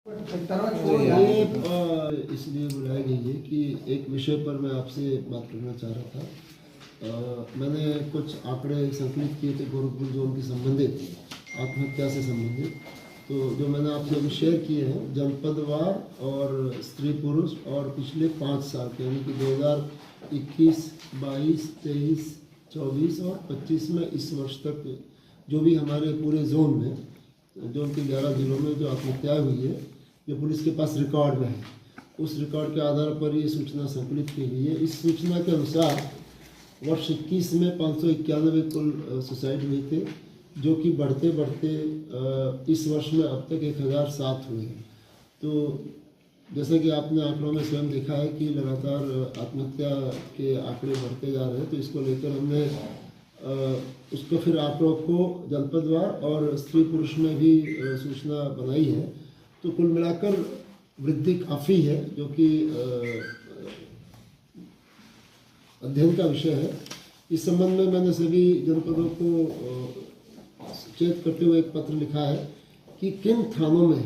ये इसलिए बुलाया गई है कि एक विषय पर मैं आपसे बात करना चाह रहा था। मैंने कुछ आंकड़े संकलित किए थे गोरखपुर जोन के संबंधित, आत्महत्या से संबंधित, तो जो मैंने आपसे अभी शेयर किए हैं जनपदवार और स्त्री पुरुष और पिछले 5 साल के, यानी कि 2021, 22, 23, 24 और 25 में इस वर्ष तक जो भी हमारे पूरे जोन में, जोन के 11 जिलों में जो आत्महत्याएँ हुई है, जो पुलिस के पास रिकॉर्ड में है, उस रिकॉर्ड के आधार पर ये सूचना संकलित की गई है। इस सूचना के अनुसार वर्ष 21 में 591 कुल सुसाइड हुए थे, जो कि बढ़ते बढ़ते इस वर्ष में अब तक 1007 हुए हैं। तो जैसे कि आपने आंकड़ों में स्वयं देखा है कि लगातार आत्महत्या के आंकड़े बढ़ते जा रहे हैं, तो इसको लेकर हमने उसको फिर आंकड़ों को जनपदवार और स्त्री पुरुष में भी सूचना बनाई है। तो कुल मिलाकर वृद्धि काफ़ी है, जो कि अध्ययन का विषय है। इस संबंध में मैंने सभी जनपदों को सचेत करते हुए एक पत्र लिखा है कि किन थानों में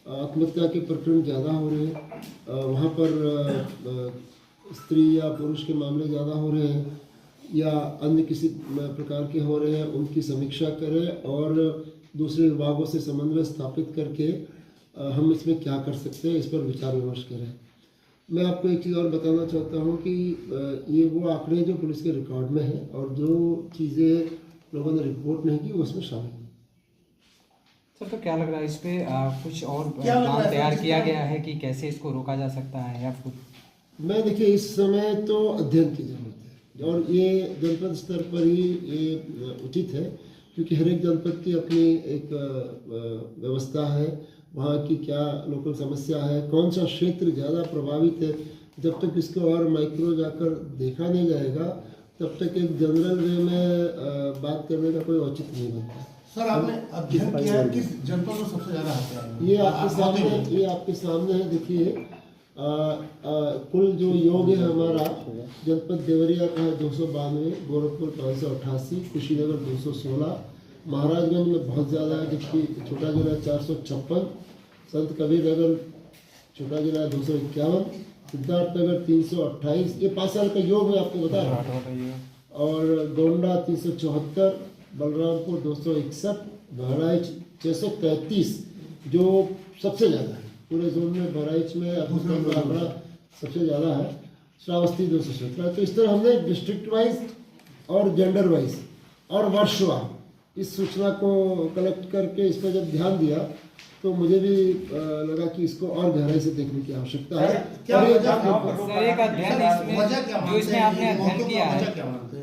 आत्महत्या के प्रकरण ज़्यादा हो रहे हैं, वहाँ पर स्त्री या पुरुष के मामले ज़्यादा हो रहे हैं या अन्य किसी प्रकार के हो रहे हैं, उनकी समीक्षा करें और दूसरे विभागों से समन्वय स्थापित करके हम इसमें क्या कर सकते हैं, इस पर विचार विमर्श करें। मैं आपको एक चीज़ और बताना चाहता हूँ कि ये वो आंकड़े जो पुलिस के रिकॉर्ड में हैं और जो चीज़ें लोगों ने रिपोर्ट नहीं की वो इसमें शामिल है। सर, तो क्या लग रहा है इस पे कुछ और प्लान तैयार किया गया है कि कैसे इसको रोका जा सकता है या फिर? मैं देखिए, इस समय तो अध्ययन की जरूरत है और ये जनपद स्तर पर ही ये उचित है, क्योंकि हर एक जनपद की अपनी एक व्यवस्था है, वहाँ की क्या लोकल समस्या है, कौन सा क्षेत्र ज़्यादा प्रभावित है। जब तक इसको और माइक्रो जाकर देखा नहीं जाएगा तब तक एक जनरल वे में बात करने का कोई औचित्य नहीं बनता। सर, आपने अध्ययन किया किस जनपद में सबसे ज़्यादा हत्या है? ये आपके सामने है। देखिए, कुल जो योग है हमारा जनपद देवरिया का है 292, गोरखपुर 588, कुशीनगर 216, महाराजगंज में बहुत ज़्यादा है, जबकि छोटा जिला 456, संत कबीर नगर छोटा जिला 251, सिद्धार्थनगर 328। ये 5 साल का योग मैं आपको बता रहा हूँ। और गोंडा 374, बलरामपुर 261, बहराइच 633, जो सबसे ज़्यादा है पूरे जोन में। बहराइच में आंकड़ा सबसे ज़्यादा है, श्रावस्ती 217। तो इस तरह हमने डिस्ट्रिक्ट वाइज और जेंडर वाइज और वर्षवार इस सूचना को कलेक्ट करके इस पर जब ध्यान दिया तो मुझे भी लगा कि इसको और गहराई से देखने की आवश्यकता है।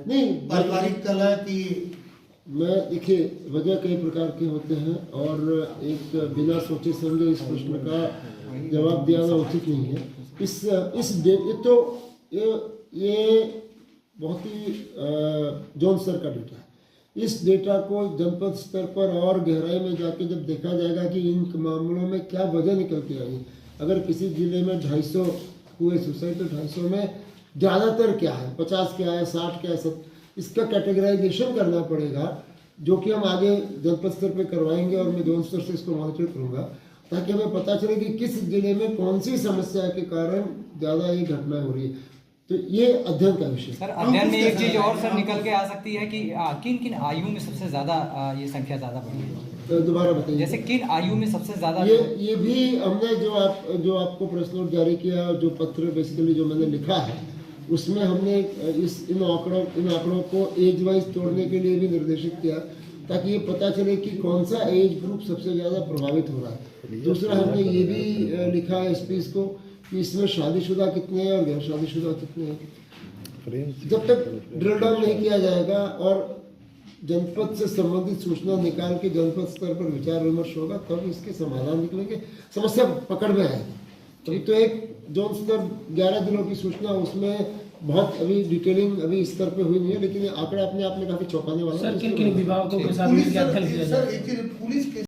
नहीं, पारिवारिक कलह की मैं देखिए, वजह कई प्रकार के होते हैं और एक बिना सोचे समझे इस प्रश्न का जवाब देना उचित नहीं है। ये बहुत ही जोन स्तर का डेटा है। इस डेटा को जनपद स्तर पर और गहराई में जाके जब देखा जाएगा कि इन मामलों में क्या वजह निकल के आई, अगर किसी जिले में 250 हुए सुसाइड तो 250 में ज़्यादातर क्या है, 50 क्या है, 60 क्या है, इसका कैटेगराइजेशन करना पड़ेगा, जो कि हम आगे जनपद स्तर पर करवाएंगे और मैं जोन स्तर से इसको मॉनिटर करूँगा, ताकि हमें पता चले कि किस जिले में कौन सी समस्या के कारण ज़्यादा ये घटना हो रही है। तो ये अध्ययन का विषय। सर, अध्ययन में एक चीज और सर निकल के आ सकती है कि किन किन आयु में सबसे ज़्यादा ये संख्या ज़्यादा बढ़ी है? तो दोबारा बताइए। जैसे किन आयु में सबसे ज़्यादा? ये भी हमने जो आपको प्रश्न नोट जारी किया, जो पत्र बेसिकली जो मैंने लिखा है, उसमें हमने इन आंकड़ों को एज वाइज तोड़ने के लिए भी निर्देशित किया, ताकि ये पता चले कि कौन सा एज ग्रुप सबसे ज़्यादा प्रभावित हो रहा है। दूसरा, हमने ये भी लिखा है स्पीच को कि इसमें शादीशुदा कितने हैं और गैर शादीशुदा कितने हैं। जब तक ड्रिल डाउन नहीं किया जाएगा और जनपद से संबंधित सूचना निकाल के जनपद स्तर पर विचार विमर्श होगा, तब इसके समाधान निकलेंगे, समस्या पकड़ में आएगी। तो एक जोन स्तर 11 जिलों की सूचना, उसमें बहुत अभी डिटेलिंग अभी इस स्तर पे हुई नहीं है, लेकिन आंकड़ा अपने आप में काफ़ी चौंकाने वाला है। सर, किन किन विभागों के साथ पुलिस